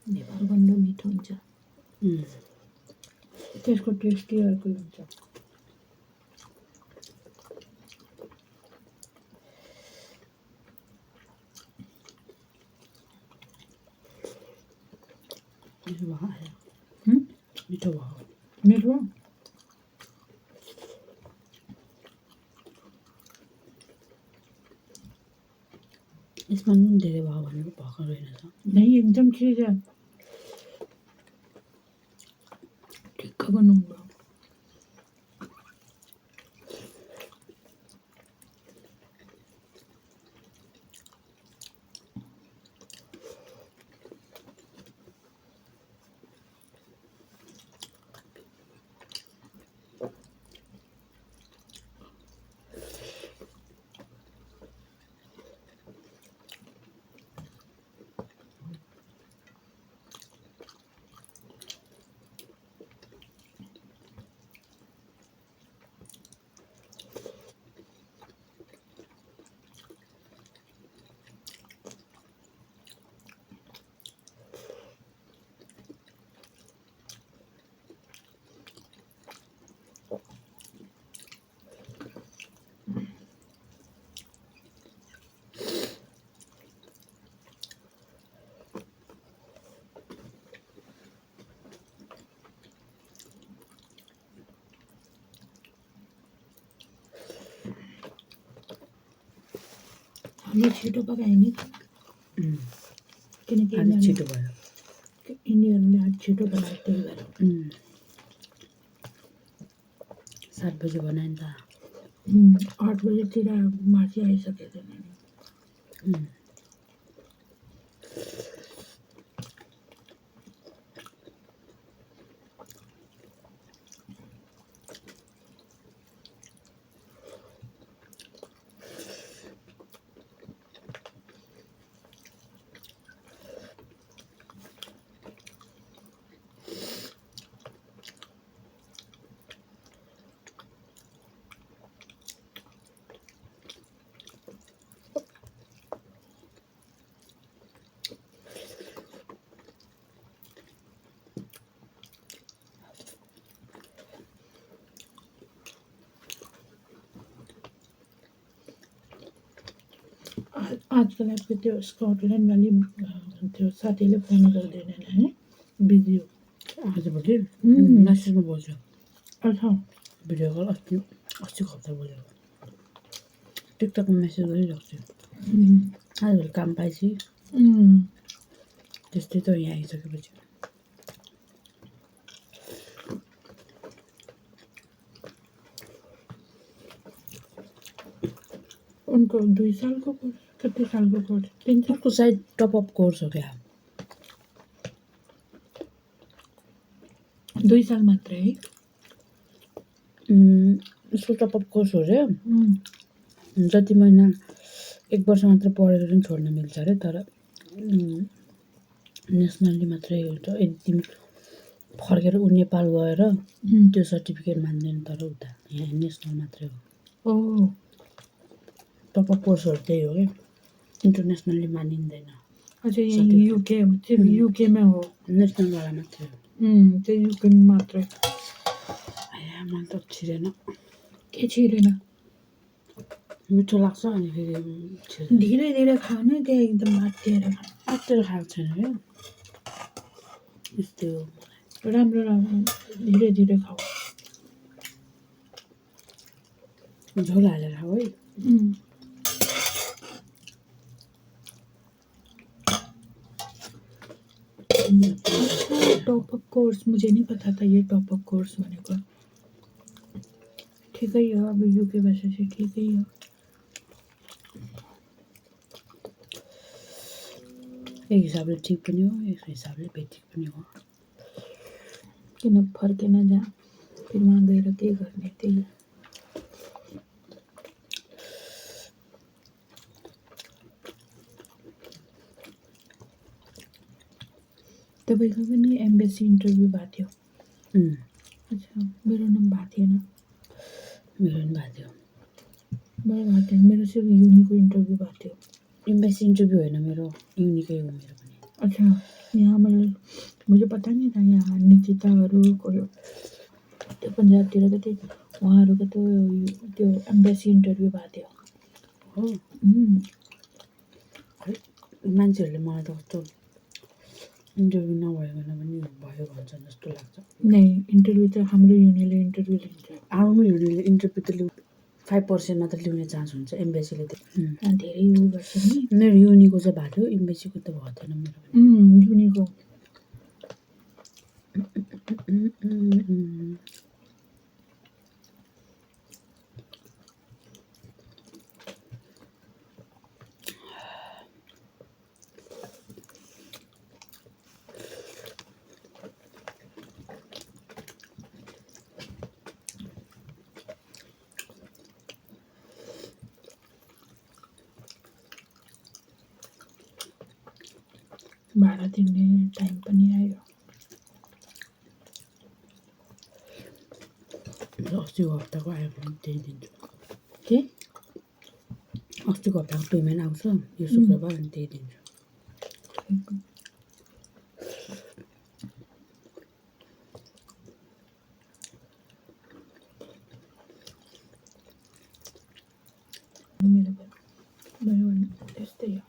नेपाल भन्दा मिठो हुन्छ त्यसको टेस्टै अर्कै हुन्छ मिठो भयो मिठो भयो मिठो यसमा नुन धेरै भयो भनेको भएको रहेनछ नै एकदम ठिक छ ठिक्कको नुन भयो हामीले छिटो पकायो नि किनकि अलि छिटो भयो यिनीहरूले आज छिटो बनायो त्यही भएर 7 बजी बनायो नि त 8 बजीतिर माथि आइसकेको थियो नि आजकल आपको त्यो स्कटल्यान्ड वाली त्यो साथीले फोन गर्दैनन् है बिजी हो आजभोलि मेसेजमा बोल्छु अच्छा भिडियो कल अस्तिको हप्ता बोलेको टिकटकमा मेसेज गरिरहेको छु आजभोलि काम पाएपछि त्यस्तै त यहाँ आइसकेपछि उनको 2 सालको कोर्स कति सालको कोर्स 3 साल उसको सायद टपअप कोर्स हो क्या 2 साल मात्रै है उसको टपअप कोर्स हो रे जति महिना 1 वर्ष मात्र पढेर पनि छोड्न मिल्छ अरे तर नेसनली मात्रै हुन्छ यदि तिमी फर्केर नेपाल गएर त्यो सर्टिफिकेट मान्दैन तर उता यहाँ नेसनल मात्रै हो टपअप कोर्सहरू त्यही हो क्या इन्टरनेसनली मानिँदैन अच्छा यहाँ युकेमा हो नेसनलवाला मात्रै हो त्यो युकेमा मात्रै मलाई त छिरेन के छिरेन मिठो लाग्छ अनि फेरि धीरे धीरे खाऊ न त्यो एकदम आत्तिएर खाएको छैन क्या यस्तै हो राम्रो राम्रो धीरे धीरे खाऊ झोल हालेर खाऊ है टॉपअप कोर्स मुझे नहीं पता था ये टॉपअप कोर्स भनेको ठिकै हो अब युके बसेपछि ठिकै हो एक हिसाबले ठिक पनि हो एक हिसाबले बेठिक पनि हो किन फर्केन जा फेरि वहाँ गएर के गर्ने त्यही तपाईँको पनि एम्बेसी इन्टरभ्यू भएको थियो अच्छा मेरो नाम भएको थिएन मेरो पनि भएको थियो मेरो भएको थिएन मेरो सिर्फ युनिको इन्टरभ्यू भएको थियो एम्बेसी इन्टरभ्यू होइन मेरो युनिकै हो मेरो पनि अच्छा, यहाँ मुझे पता नहीं था यहाँ निकिताहरू को त्यो पन्जाबतिर त त्यही उहाँहरूको त त्यो एम्बेसी इन्टरभ्यू भएको थियो हो उम्, खै मान्छेहरूले मलाई त कस्तो इन्टरभ्यू नभइकन पनि भयो भन्छ जस्तो लाग्छ नै इन्टरभ्यू त हाम्रो युनिले इन्टरभ्यू लिन्छ आउनु हिँड्नेले इन्टरभ्यू त 5% मात्र ल्याउने चान्स हुन्छ एम्बेसीले त धेरै उ गर्छ नि मेरो युनिको चाहिँ भएको थियो एम्बेसीको त भएको थिएन मेरो युनिको भाडा तिर्ने टाइम पनि आयो अस्तिको हप्ताको आयो भने त्यही दिन्छु के अस्तिको हप्ताको पेमेन्ट आउँछ यो शुक्रबार अनि त्यही दिन्छु मेरो भयो भने त्यस्तै हो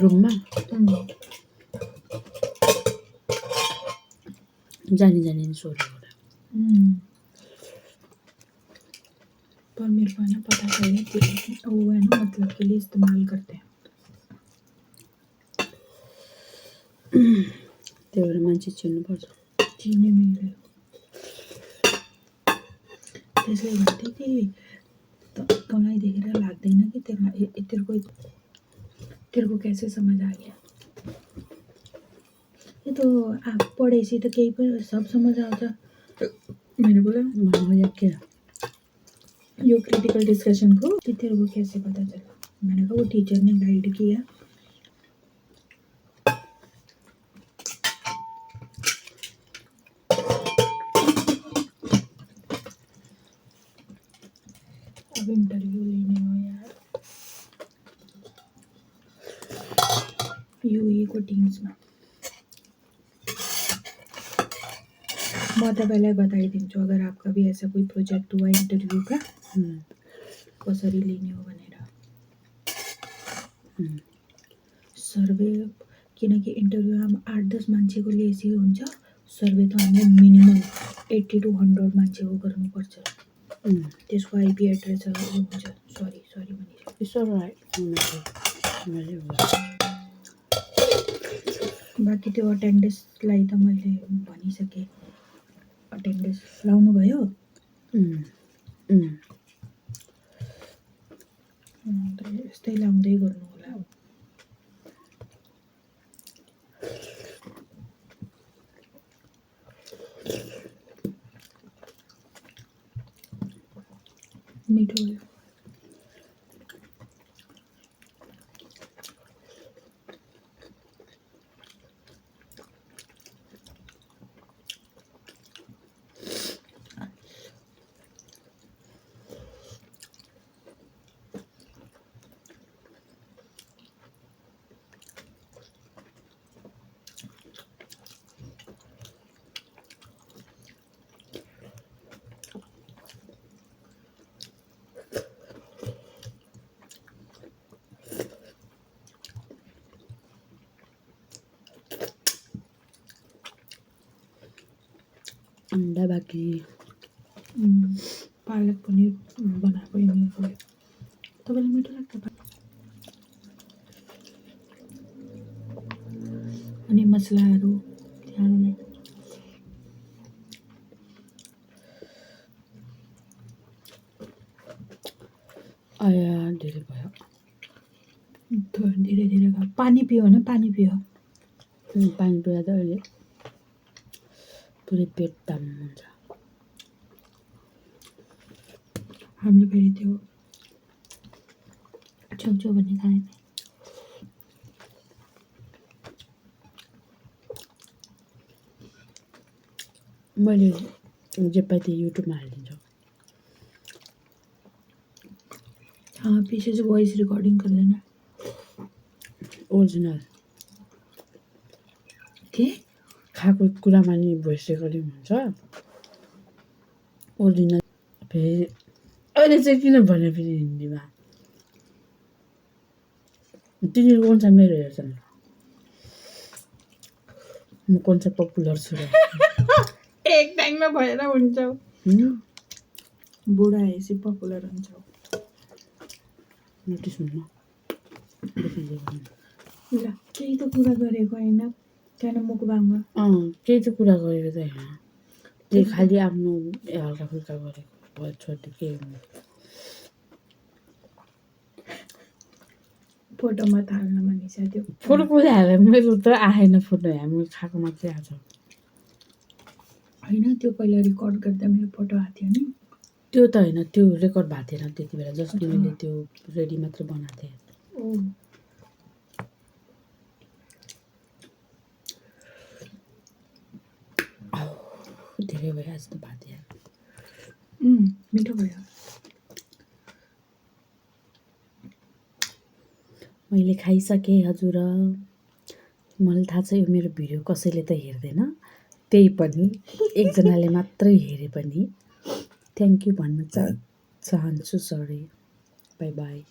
रुममा जानी नि सोरेर पर मेरे को है ना पता चले कि वो है ना मतलब के लिए इस्तेमाल करते हैं त्यही भएर मान्छे चिन्नुपर्छ चिने मेरो त्यसले भन्थे कि तँलाई देखेर लाग्दैन कि तेरे को कैसे समझ आ गया ये तो आप पढेपछि त केही पनि सब समझ आउँछ मैंने बोला भनौँ के यो क्रिटिकल डिस्कशन को कि तेरे को कैसे पता चला मैंने कहा वो टीचर ने गाइड किया अब इंटरव्यू लेने हो यार यूए को टीम्स में मैं तपाईँलाई बताइदिन्छु अगर आपका भी ऐसा कोई प्रोजेक्ट हुआ इंटरव्यू का कसरी लिने हो भनेर सर्वे किनकि इन्टरभ्यूमा 8-10 मान्छेको लिएपछि हुन्छ सर्वे त हामीले मिनिमम 80 to 100 मान्छेको गर्नुपर्छ त्यसको आइपी एड्रेसहरू हुन्छ सरी बाँकी त्यो अटेन्डेन्सलाई त मैले भनिसकेँ अटेन्डेन्स लाउनु भयो यस्तै लाउँदै गर्नु होला मिठो भयो अन्डा बाँकी पालक पनिर बनाएको यिनीहरूको तपाईँलाई मिठो लाग्छ अनि मसलाहरू हाल्ने आया धेरै भयो धीरे धीरे खा पानी पियो भने पानी पियो पानी पिएर त अहिले पुरै पेट ताम्नु हुन्छ हामीले फेरि त्यो छेउछेउ भन्ने खाएन मैले जे पाएँ त्यही युट्युबमा हालिदिन्छु पीछे से वॉइस रिकॉर्डिंग कर लेना ओरिजिनल के खाएको कुरामा नि भोइस रेकर्डिङ हुन्छ ओरिजिनल फेरि अहिले चाहिँ किन भने फेरि हिन्दीमा तिनीहरू कुन चाहिँ मेरो हेर्छन् म कुन चाहिँ पपुलर छु र एक टाइममा भएर हुन्छ हुँ? बुढा आएपछि पपुलर हुन्छ नोटिस हुन्न ल केही त कुरा गरेको होइन त्यहाँदेखि मुखबाङमा केही त कुरा गरेको त होइन त्यो खालि आफ्नो हल्का फुल्का गरेको भयो छोड्यो केही हुन्न फोटोमा थाल्न मानिस त्यो फोटो कसले हाल्यो मेरो त आएन फोटो हामी खाएको मात्रै आएको छ होइन त्यो पहिला रेकर्ड गर्दा मेरो फोटो आएको थियो नि त्यो त होइन त्यो रेकर्ड भएको थिएन त्यति बेला जस्ट अच्छा। मैले त्यो रेडी मात्र बनाएको थिएँ ओ धेरै भयो जस्तो भएको थियो मिठो भयो मैले खाइसकेँ हजुर मलाई थाहा छ यो मेरो भिडियो कसैले त हेर्दैन त्यही पनि एकजनाले मात्रै हेरे पनि थ्याङ्क यू भन्न चाहन्छु सरी बाई बाई